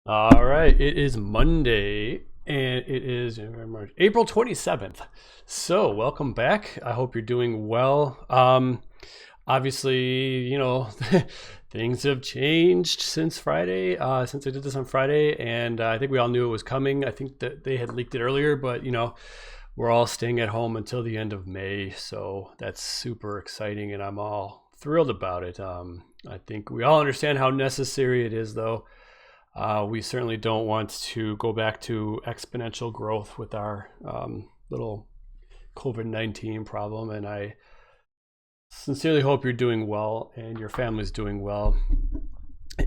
All right, it is Monday and it is April 27th. So, welcome back. I hope you're doing well. Obviously, things have changed since Friday, since I did this on Friday, and I think we all knew it was coming. I think that they had leaked it earlier, but we're all staying at home until the end of May, so that's super exciting, and I'm all thrilled about it. I think we all understand how necessary it is, though. We certainly don't want to go back to exponential growth with our little COVID-19 problem. And I sincerely hope you're doing well and your family's doing well.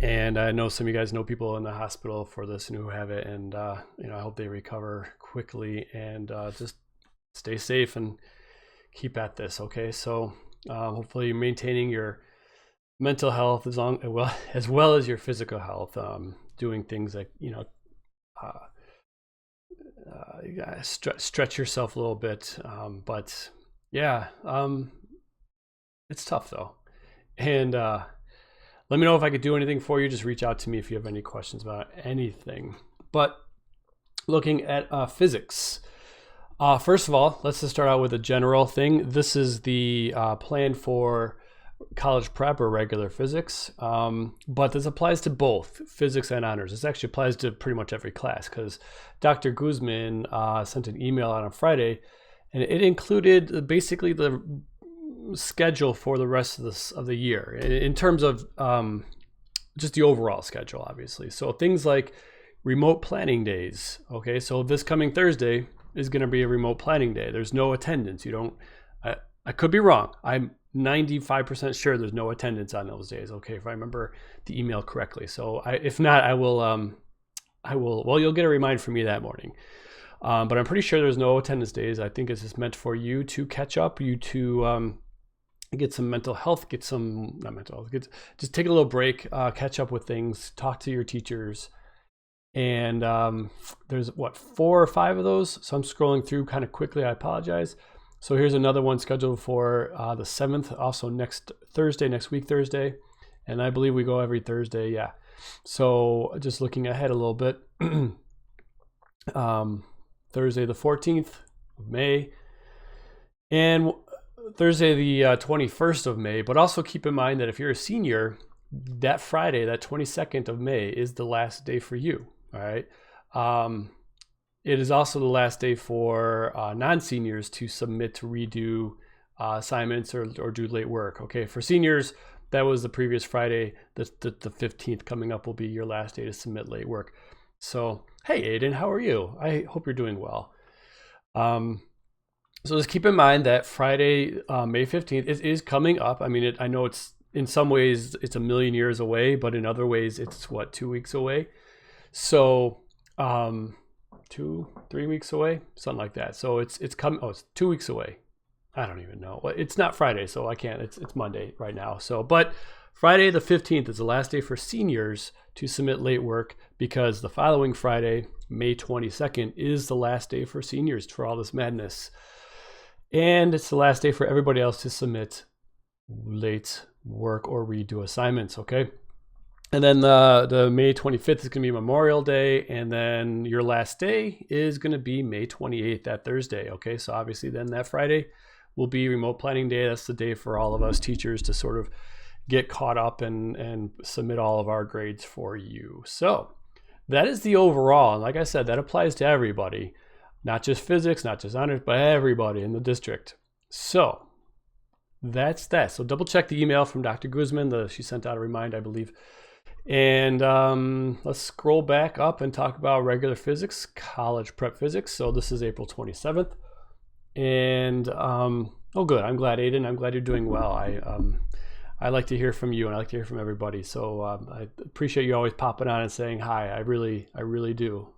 And I know some of you guys know people in the hospital for this and who have it. And, I hope they recover quickly and just stay safe and keep at this. Okay. So hopefully you're maintaining your mental health as well as your physical health, doing things like uh, you gotta stretch yourself a little bit, but yeah, it's tough though. And let me know if I could do anything for you. Just reach out to me if you have any questions about anything. But looking at physics, first of all, let's just start out with a general thing. This is the plan for college prep or regular physics, but this applies to both physics and honors. This actually applies to pretty much every class because Dr. Guzman sent an email out on Friday, and it included basically the schedule for the rest of the year in terms of just the overall schedule, obviously. So things like remote planning days. Okay, so this coming Thursday is going to be a remote planning day. There's no attendance. You don't. I could be wrong. I'm 95% sure there's no attendance on those days. Okay, if I remember the email correctly. So if not, I will. Well, you'll get a reminder from me that morning. But I'm pretty sure there's no attendance days. I think it's just meant for you to catch up, you to get some mental health, get some not mental health, just take a little break, catch up with things, talk to your teachers. And there's 4 or 5 of those. So I'm scrolling through kind of quickly. I apologize. So here's another one scheduled for the 7th, also next week Thursday. And I believe we go every Thursday, yeah. So just looking ahead a little bit, Thursday the 14th of May and Thursday the 21st of May. But also keep in mind that if you're a senior, that Friday, that 22nd of May is the last day for you, all right? It is also the last day for non-seniors to submit to redo assignments or do late work. Okay, for seniors, that was the previous Friday. The 15th coming up will be your last day to submit late work. So, hey, Aiden, how are you? I hope you're doing well. So just keep in mind that Friday, May 15th, is coming up. I mean, I know it's in some ways it's a million years away, but in other ways it's 2 weeks away. So, 2-3 weeks away, something like that. So it's coming. Oh, it's 2 weeks away. I don't even know. It's not Friday, so I can't. It's Monday right now. So, but Friday the 15th is the last day for seniors to submit late work because the following Friday, May 22nd, is the last day for seniors for all this madness, and it's the last day for everybody else to submit late work or redo assignments. Okay. And then the May 25th is going to be Memorial Day. And then your last day is going to be May 28th, that Thursday. Okay, so obviously then that Friday will be remote planning day. That's the day for all of us teachers to sort of get caught up and submit all of our grades for you. So that is the overall. And like I said, that applies to everybody, not just physics, not just honors, but everybody in the district. So that's that. So double check the email from Dr. Guzman. She sent out a reminder, I believe. And let's scroll back up and talk about regular physics, college prep physics. So this is April 27th. And oh, good. I'm glad, Aiden. I'm glad you're doing well. I like to hear from you, and I like to hear from everybody. So I appreciate you always popping on and saying hi. I really do.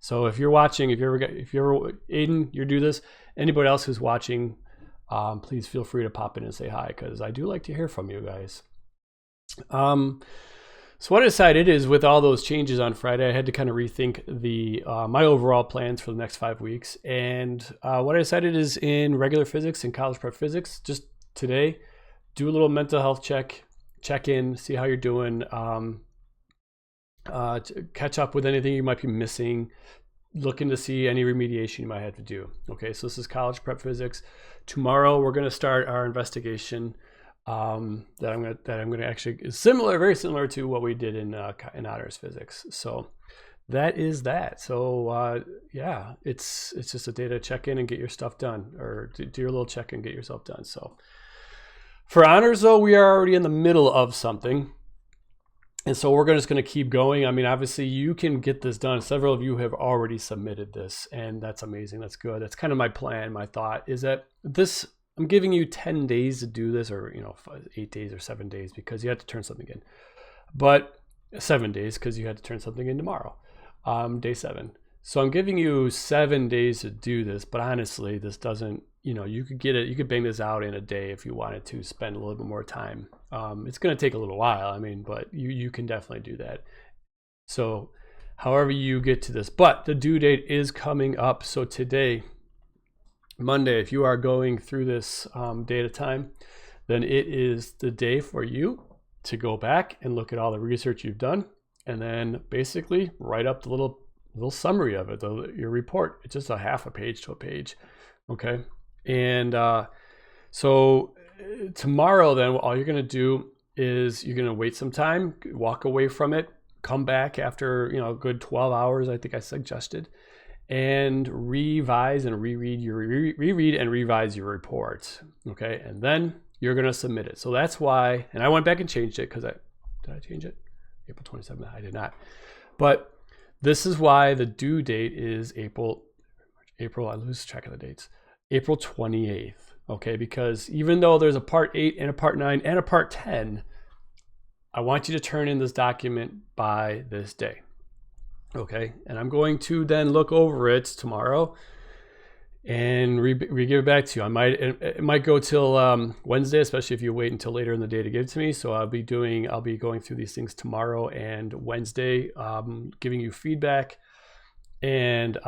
So if you're watching, if you're ever Aiden, you do this. Anybody else who's watching, please feel free to pop in and say hi because I do like to hear from you guys. So what I decided is with all those changes on Friday, I had to kind of rethink my overall plans for the next 5 weeks. And what I decided is in regular physics and college prep physics, just today, do a little mental health check in, see how you're doing. to catch up with anything you might be missing, looking to see any remediation you might have to do. Okay, so this is college prep physics. Tomorrow we're going to start our investigation that I'm going to actually is similar, very similar to what we did in honors physics. So that is that. So yeah, it's just a day to check in and get your stuff done, or do your little check and get yourself done. So for honors though, we are already in the middle of something. And so we're just going to keep going. I mean, obviously you can get this done. Several of you have already submitted this, and that's amazing. That's good. That's kind of my plan. My thought is that I'm giving you 10 days to do this, or 8 days or 7 days, because you had to turn something in. But 7 days because you had to turn something in tomorrow, day 7. So I'm giving you 7 days to do this, but honestly, this doesn't, you could get it, you could bang this out in a day if you wanted to spend a little bit more time. It's going to take a little while, I mean, but you can definitely do that. So however you get to this, but the due date is coming up. So today, Monday, if you are going through this day at a time, then it is the day for you to go back and look at all the research you've done, and then basically write up the little summary of it, your report. It's just a half a page to a page. Okay. And so tomorrow, then all you're going to do is you're going to wait some time, walk away from it, come back after a good 12 hours, I think I suggested, and revise and reread and revise your report. Okay, and then you're going to submit it. So that's why, and I went back and changed it because did I change it? April 27th. I did not. But this is why the due date is April, I lose track of the dates. April 28th. Okay, because even though there's a part 8 and a part 9 and a part 10, I want you to turn in this document by this day. Okay, and I'm going to then look over it tomorrow and give it back to you. It might go till Wednesday, especially if you wait until later in the day to give it to me. So I'll be going through these things tomorrow and Wednesday, giving you feedback and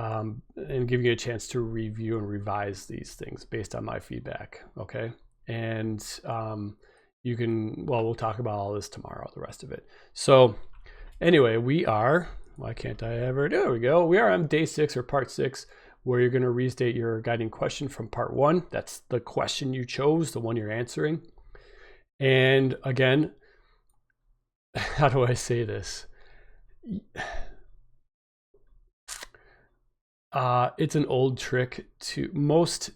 giving you a chance to review and revise these things based on my feedback. Okay, and we'll talk about all this tomorrow, the rest of it. So anyway, why can't I ever? There we go. We are on day 6 or part 6, where you're going to restate your guiding question from part 1. That's the question you chose, the one you're answering. And again, how do I say this? It's an old trick to most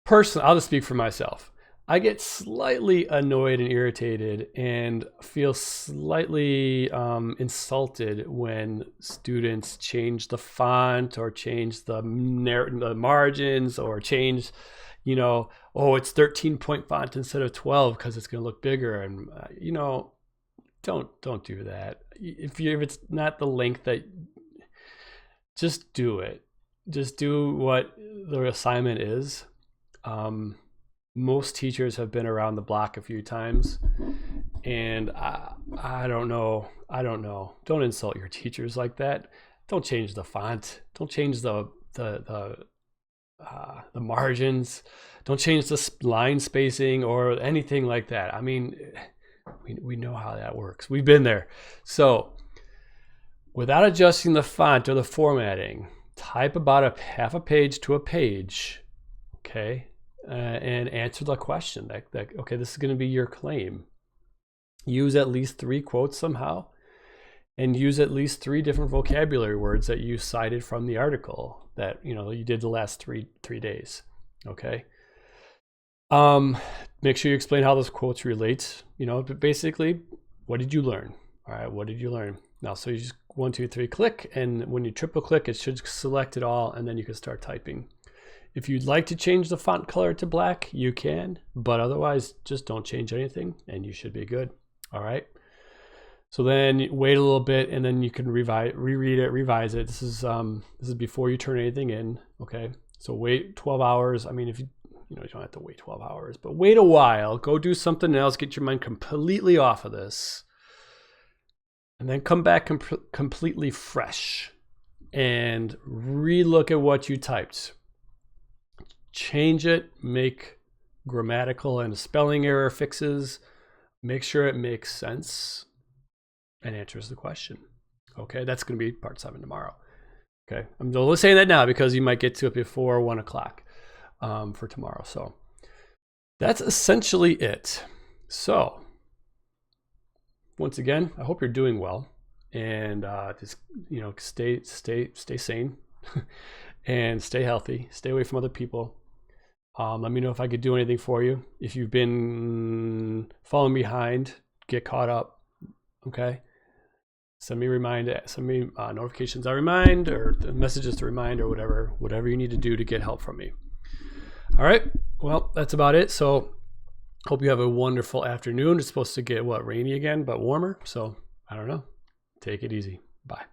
personally. I'll just speak for myself. I get slightly annoyed and irritated and feel slightly insulted when students change the font or change the margins or change, it's 13-point font instead of 12 because it's going to look bigger. And, don't do that. If it's not the length that, just do it. Just do what the assignment is. Most teachers have been around the block a few times, and I don't know. Don't insult your teachers like that. Don't change the font. Don't change the margins. Don't change the line spacing or anything like that. I mean, we know how that works. We've been there. So without adjusting the font or the formatting, type about half a page to a page. Okay. And answer the question that okay, this is going to be your claim. Use at least 3 quotes somehow, and use at least 3 different vocabulary words that you cited from the article that you did the last three days. Okay. Make sure you explain how those quotes relate. But basically, what did you learn? All right, what did you learn? Now, so you just 1, 2, 3, click, and when you triple click, it should select it all, and then you can start typing. If you'd like to change the font color to black, you can, but otherwise just don't change anything and you should be good. All right. So then wait a little bit and then you can reread it, revise it. This is before you turn anything in. Okay. So wait 12 hours. I mean, if you don't have to wait 12 hours, but wait a while, go do something else, get your mind completely off of this, and then come back completely fresh and relook at what you typed. Change it, make grammatical and spelling error fixes, make sure it makes sense. and answers the question. Okay, that's going to be part 7 tomorrow. Okay, I'm only saying that now because you might get to it before 1 o'clock for tomorrow. So that's essentially it. So once again, I hope you're doing well, and just stay sane and stay healthy. Stay away from other people. Let me know if I could do anything for you. If you've been falling behind, get caught up. Okay. Send me notifications I remind, or messages to remind, or whatever you need to do to get help from me. All right. Well, that's about it. So hope you have a wonderful afternoon. It's supposed to get rainy again, but warmer. So I don't know. Take it easy. Bye.